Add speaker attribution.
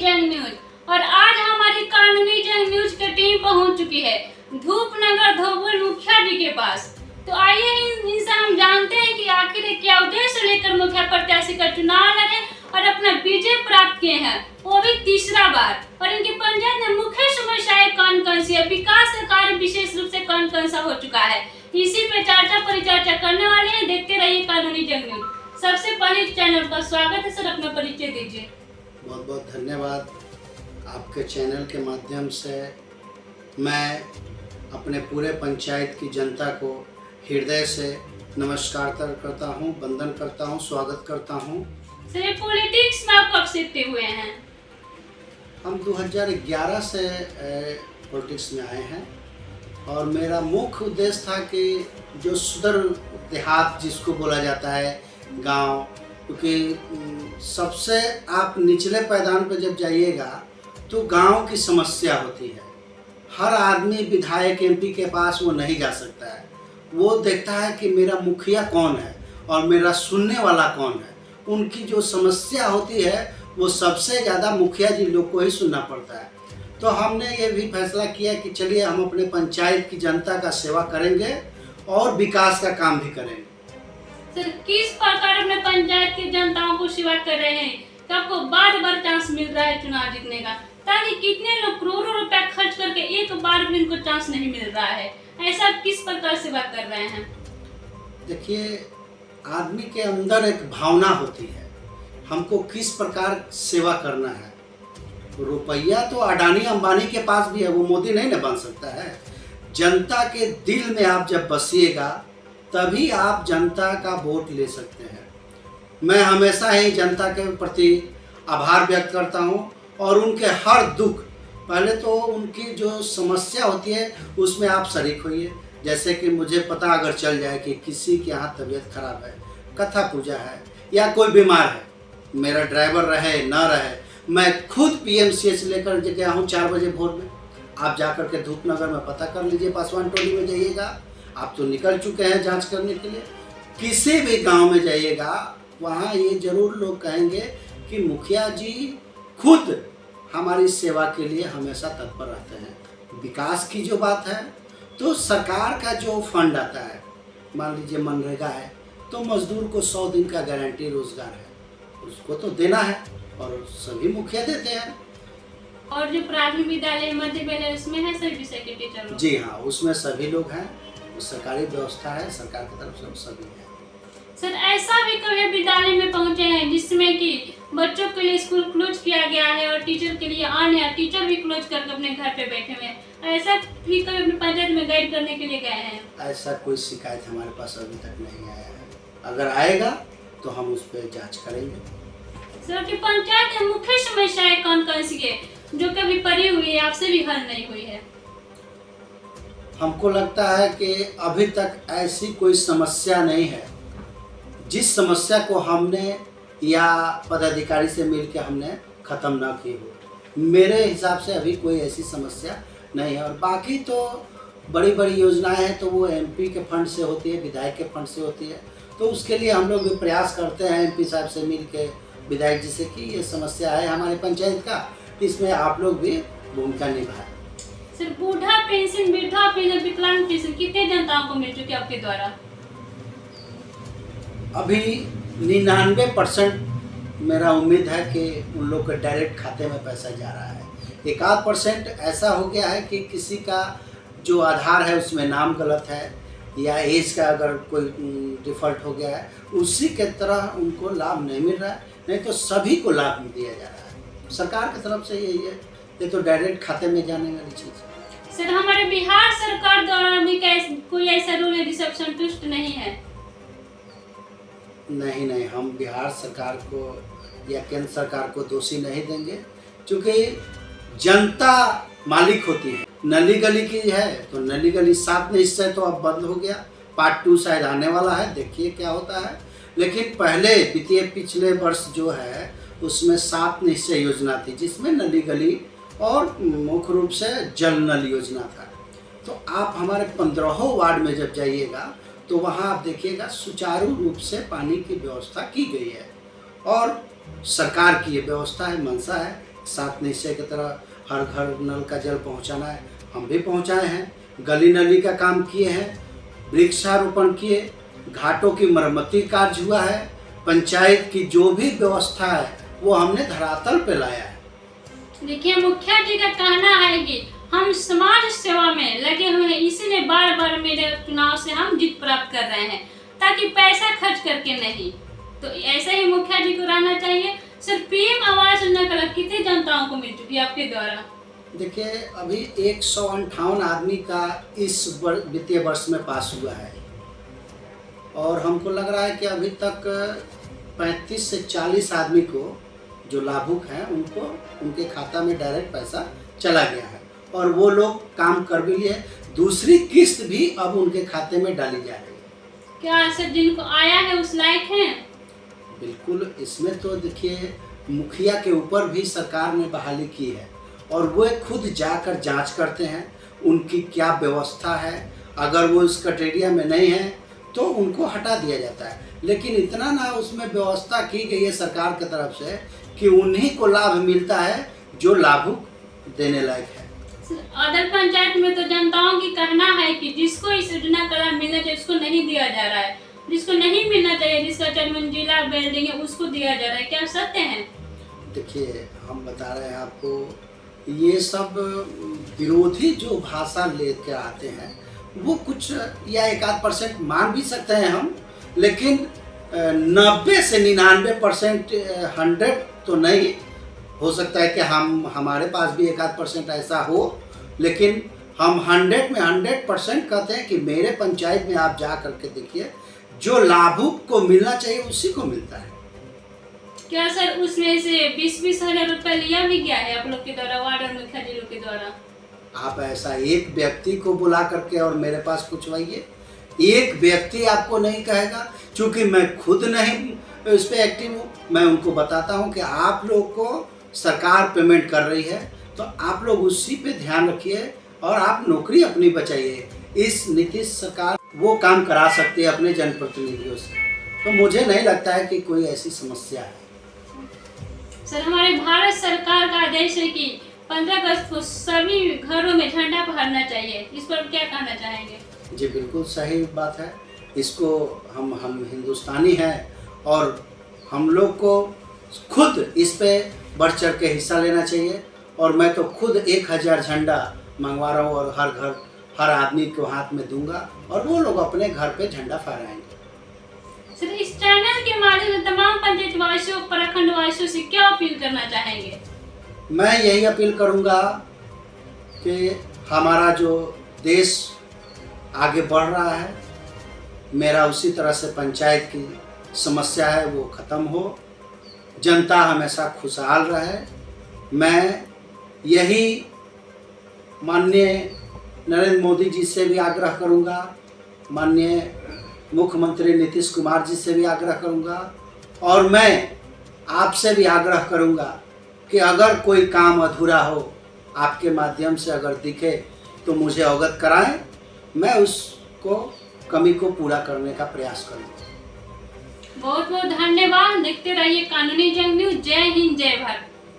Speaker 1: जंग न्यूज। और आज हमारी कानूनी जंग न्यूज की टीम पहुंच चुकी है धूपनगर धोबुल मुखिया जी के पास। तो आइए इनसे हम जानते हैं कि आखिर क्या उद्देश्य लेकर मुखिया प्रत्याशी का चुनाव लड़े और अपना विजय प्राप्त किए हैं, वो भी तीसरा बार। और इनकी पंचायत में मुख्य समस्याएं कौन-कौन सी है, विकास का कार्य विशेष रूप से कौन-कौन सा हो चुका है, इसी पे चर्चा परिचर्चा करने वाले हैं। देखते रहिए कानूनी जंग न्यूज। सबसे पहले चैनल का स्वागत है सर, अपना परिचय दीजिए।
Speaker 2: बहुत बहुत धन्यवाद। आपके चैनल के माध्यम से मैं अपने पूरे पंचायत की जनता को हृदय से नमस्कार करता हूँ, वंदन करता हूँ, स्वागत करता हूँ।
Speaker 1: सर, पॉलिटिक्स में आप कब से एक्टिव हुए हैं?
Speaker 2: हम 2011 से पॉलिटिक्स में आए हैं और मेरा मुख्य उद्देश्य था कि जो सुदूर देहात जिसको बोला जाता है, गांव, क्योंकि सबसे आप निचले पायदान पर जब जाइएगा तो गांव की समस्या होती है। हर आदमी विधायक एमपी के पास वो नहीं जा सकता है, वो देखता है कि मेरा मुखिया कौन है और मेरा सुनने वाला कौन है। उनकी जो समस्या होती है वो सबसे ज़्यादा मुखिया जी लोग को ही सुनना पड़ता है। तो हमने ये भी फैसला किया कि चलिए हम अपने पंचायत की जनता का सेवा करेंगे और विकास का काम भी करेंगे।
Speaker 1: सर, किस प्रकार अपने पंचायत की जनताओं को सेवा कर रहे हैं कि आपको बार बार चांस मिल रहा है चुनाव जीतने का, ताकि कितने लोग करोड़ों रुपया खर्च करके एक बार भी इनको चांस नहीं मिल रहा है, ऐसा किस प्रकार सेवा कर रहे हैं?
Speaker 2: देखिए, आदमी के अंदर एक भावना होती है, हमको किस प्रकार सेवा करना है। रुपया तो अडानी अंबानी के पास भी है, वो मोदी नहीं न बन सकता है। जनता के दिल में आप जब बसिएगा तभी आप जनता का वोट ले सकते हैं। मैं हमेशा ही जनता के प्रति आभार व्यक्त करता हूं और उनके हर दुख, पहले तो उनकी जो समस्या होती है उसमें आप शरीक होइए। जैसे कि मुझे पता अगर चल जाए कि किसी के यहाँ तबीयत खराब है, कथा पूजा है या कोई बीमार है, मेरा ड्राइवर रहे ना रहे, मैं खुद पीएमसीएच लेकर गया हूँ 4 बजे भोर में। आप जाकर के धूपनगर में पता कर लीजिए, पासवान टोली में जाइएगा, आप तो निकल चुके हैं जांच करने के लिए। किसी भी गांव में जाइएगा वहाँ ये जरूर लोग कहेंगे कि मुखिया जी खुद हमारी सेवा के लिए हमेशा तत्पर रहते हैं। विकास की जो बात है तो सरकार का जो फंड आता है, मान लीजिए मनरेगा है, तो मजदूर को 100 दिन का गारंटी रोजगार है, उसको तो देना है और सभी मुखिया देते हैं।
Speaker 1: और जो प्राथमिक विद्यालय मध्य विद्यालय उसमें है सर विषय के टीचर?
Speaker 2: जी हाँ, उसमें सभी लोग हैं, सरकारी व्यवस्था है, सरकार की तरफ से सभी हैं।
Speaker 1: सर, ऐसा भी कभी विद्यालय में पहुंचे हैं जिसमें कि बच्चों के लिए स्कूल क्लोज किया गया है और टीचर के लिए ऑन है, टीचर भी क्लोज करके अपने घर पे बैठे हुए हैं, ऐसा भी कभी अपने पंचायत में गाइड करने के लिए गए हैं?
Speaker 2: ऐसा कोई शिकायत हमारे पास अभी तक नहीं आया है, अगर आएगा तो हम उस पर जाँच करेंगे।
Speaker 1: सर, की पंचायत में मुख्य समस्याएं कौन-कौन सी है जो कभी पड़ी हुई है, आपसे भी हल नहीं हुई है?
Speaker 2: हमको लगता है कि अभी तक ऐसी कोई समस्या नहीं है जिस समस्या को हमने या पदाधिकारी से मिलकर हमने ख़त्म ना की हो। मेरे हिसाब से अभी कोई ऐसी समस्या नहीं है। और बाकी तो बड़ी बड़ी योजनाएं हैं तो वो एमपी के फंड से होती है, विधायक के फंड से होती है, तो उसके लिए हम लोग भी प्रयास करते हैं एमपी साहब से मिल के, विधायक जी से, कि ये समस्या है हमारे पंचायत का, इसमें आप लोग भी भूमिका निभाएं।
Speaker 1: सर, बूढ़ा पेंशन, वृद्धा पेंशन, विकलांग पेंशन कितने जनताओं को मिल चुकी है आपके द्वारा?
Speaker 2: अभी 99% मेरा उम्मीद है कि उन लोग के डायरेक्ट खाते में पैसा जा रहा है। 1-8% ऐसा हो गया है कि किसी का जो आधार है उसमें नाम गलत है या एज का अगर कोई डिफ़ॉल्ट हो गया है, उसी के तरह उनको लाभ नहीं मिल रहा है, नहीं तो सभी को लाभ दिया जा रहा है। सरकार की तरफ से यही है, ये तो डायरेक्ट खाते में जाने वाली चीज़ है।
Speaker 1: सर, हमारे बिहार सरकार द्वारा भी कोई ऐसा रूल है जिससे आप संतुष्ट नहीं है?
Speaker 2: नहीं, हम बिहार सरकार को या केंद्र सरकार को दोषी नहीं देंगे, क्योंकि जनता मालिक होती है। नली गली की है तो नली गली 7 निश्चय तो अब बंद हो गया, पार्ट 2 शायद आने वाला है, देखिए क्या होता है। लेकिन पहले पिछले वर्ष जो है उसमें 7 निश्चय योजना थी जिसमें नली गली और मुख्य रूप से जल नल योजना था। तो आप हमारे 15 वार्ड में जब जाइएगा तो वहाँ आप देखिएगा सुचारू रूप से पानी की व्यवस्था की गई है और सरकार की ये व्यवस्था है, मंशा है सात निश्चय की तरह हर घर नल का जल पहुंचाना है, हम भी पहुंचाए हैं। गली नली का काम किए हैं, वृक्षारोपण किए, घाटों की मरम्मती कार्य हुआ है, पंचायत की जो भी व्यवस्था है वो हमने धरातल पे लाया है।
Speaker 1: देखिए, मुखिया जी का कहना है कि हम समाज सेवा में लगे हुए हैं, इसीलिए बार बार मेरे चुनाव से हम जीत प्राप्त कर रहे हैं, ताकि पैसा खर्च करके नहीं। तो ऐसा ही मुखिया जी को रहना चाहिए। सर, पीएम आवास योजना का लाभ कितनी जनताओं को मिल चुकी है आपके द्वारा?
Speaker 2: देखिए, अभी 158 आदमी का इस वित्तीय वर्ष में पास हुआ है और हमको लग रहा है कि अभी तक 35 से 40 आदमी को जो लाभुक हैं उनको उनके खाता में डायरेक्ट पैसा चला गया है और वो लोग काम कर भी लिए। दूसरी किस्त भी अब उनके खाते में डाली जा रही है।
Speaker 1: क्या सर जिनको आया है उस लायक हैं?
Speaker 2: बिल्कुल, इसमें तो देखिए मुखिया के ऊपर भी सरकार ने बहाली की है और वो खुद जाकर जांच करते हैं उनकी क्या व्यवस्था है। अगर वो इस क्राइटेरिया में नहीं है तो उनको हटा दिया जाता है, लेकिन इतना ना उसमें व्यवस्था की गई है सरकार की तरफ से कि उन्हीं को लाभ मिलता है जो लाभुक देने लायक है।
Speaker 1: अदर पंचायत में तो जनताओं की कहना है कि जिसको इस योजना का लाभ मिलना चाहिए उसको नहीं दिया जा रहा है, जिसको नहीं मिलना चाहिए, जिसका 4 मंजिला बिल्डिंग है उसको दिया जा रहा है। क्या सत्य है?
Speaker 2: देखिए, हम बता रहे हैं आपको, ये सब विरोधी जो भाषा लेकर आते हैं वो कुछ या 1-8% मान भी सकते हैं हम, लेकिन 90 से 99% 100 तो नहीं हो सकता है कि हमारे पास भी 1-8% ऐसा हो, लेकिन हम 100 में 100% कहते हैं कि मेरे पंचायत में आप जा करके देखिए, जो लाभुक को मिलना चाहिए उसी को मिलता है।
Speaker 1: क्या सर उसमें से 20-20 हजार रुपए लिया भी गया है आप लोग के द्वारा, वार्ड और मुखिया जी लोग के द्वारा? आप
Speaker 2: ऐसा एक व्यक्ति को बुला करके और मेरे पास पूछवाइए, एक व्यक्ति आपको नहीं कहेगा। क्योंकि मैं खुद नहीं इस पे एक्टिव हूँ, मैं उनको बताता हूँ कि आप लोग को सरकार पेमेंट कर रही है तो आप लोग उसी पे ध्यान रखिए और आप नौकरी अपनी बचाइए। इस नीतीश सरकार वो काम करा सकती है अपने जनप्रतिनिधियों से, तो मुझे नहीं लगता है कि कोई ऐसी समस्या है।
Speaker 1: सर, हमारे भारत सरकार का आदेश है कि 15 अगस्त को सभी घरों में झंडा फहरना चाहिए, इस पर क्या कहना चाहेंगे?
Speaker 2: जी बिल्कुल सही बात है। इसको हम हिंदुस्तानी हैं और हम लोग को खुद इस पे बढ़ चढ़ के हिस्सा लेना चाहिए और मैं तो खुद 1000 झंडा मंगवा रहा हूँ और हर घर हर आदमी को हाथ में दूंगा और वो लोग अपने घर पे झंडा फहराएंगे।
Speaker 1: सर, इस चैनल के माध्यम से तमाम पंचायत वासियों, प्रखंड वासियों से क्या अपील करना चाहेंगे?
Speaker 2: मैं यही अपील करूंगा कि हमारा जो देश आगे बढ़ रहा है, मेरा उसी तरह से पंचायत की समस्या है वो ख़त्म हो, जनता हमेशा खुशहाल रहे। मैं यही माननीय नरेंद्र मोदी जी से भी आग्रह करूंगा, माननीय मुख्यमंत्री नीतीश कुमार जी से भी आग्रह करूंगा और मैं आपसे भी आग्रह करूंगा कि अगर कोई काम अधूरा हो आपके माध्यम से अगर दिखे तो मुझे अवगत कराएं, मैं उसको कमी को पूरा करने का प्रयास करूंगा।
Speaker 1: बहुत बहुत धन्यवाद। देखते रहिए कानूनी जंग न्यूज़। जय हिंद, जय भारत।